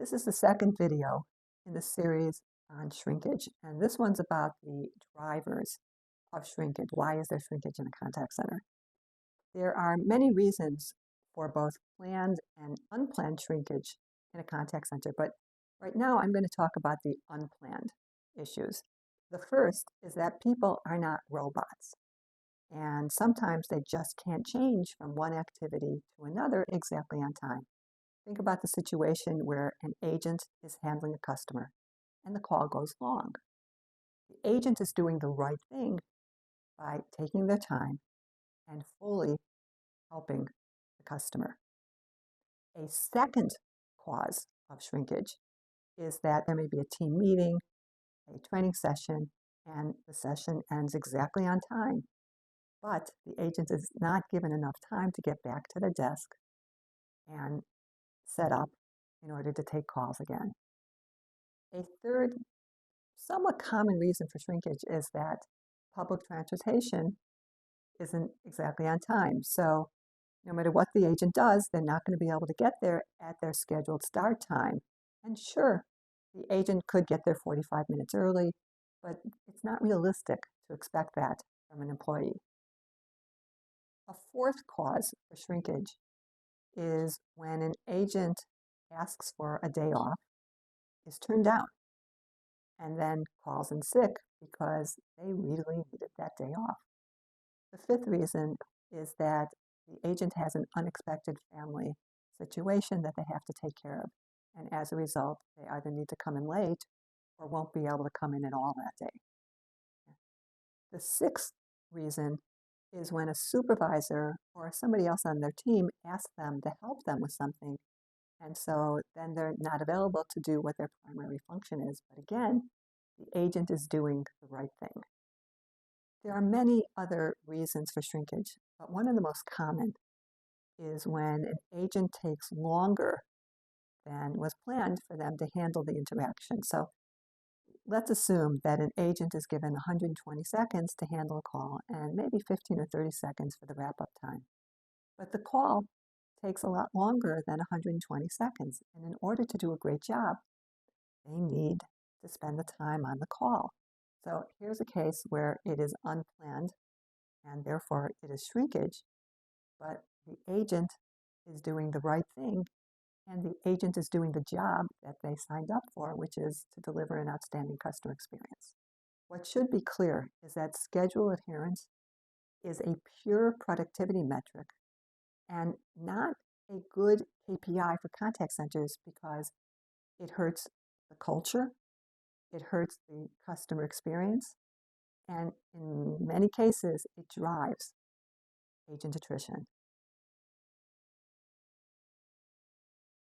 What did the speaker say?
This is the second video in the series on shrinkage, and this one's about the drivers of shrinkage. Why is there shrinkage in a contact center? There are many reasons for both planned and unplanned shrinkage in a contact center, but right now I'm going to talk about the unplanned issues. The first is that people are not robots, and sometimes they just can't change from one activity to another exactly on time. Think about the situation where an agent is handling a customer and the call goes long. The agent is doing the right thing by taking their time and fully helping the customer. A second cause of shrinkage is that there may be a team meeting, a training session, and the session ends exactly on time, but the agent is not given enough time to get back to their desk and set up in order to take calls again. A third, somewhat common reason for shrinkage is that public transportation isn't exactly on time. So no matter what the agent does, they're not going to be able to get there at their scheduled start time. And sure, the agent could get there 45 minutes early, but it's not realistic to expect that from an employee. A fourth cause for shrinkage is when an agent asks for a day off, is turned down, and then calls in sick because they really needed that day off. The fifth reason is that the agent has an unexpected family situation that they have to take care of, and as a result, they either need to come in late or won't be able to come in at all that day. The sixth reason is when a supervisor or somebody else on their team asks them to help them with something, and so then they're not available to do what their primary function is. But again, the agent is doing the right thing. There are many other reasons for shrinkage, but one of the most common is when an agent takes longer than was planned for them to handle the interaction. So let's assume that an agent is given 120 seconds to handle a call and maybe 15 or 30 seconds for the wrap-up time. But the call takes a lot longer than 120 seconds. And in order to do a great job, they need to spend the time on the call. So here's a case where it is unplanned and therefore it is shrinkage, but the agent is doing the right thing and the agent is doing the job that they signed up for, which is to deliver an outstanding customer experience. What should be clear is that schedule adherence is a pure productivity metric and not a good KPI for contact centers because it hurts the culture, it hurts the customer experience, and in many cases, it drives agent attrition.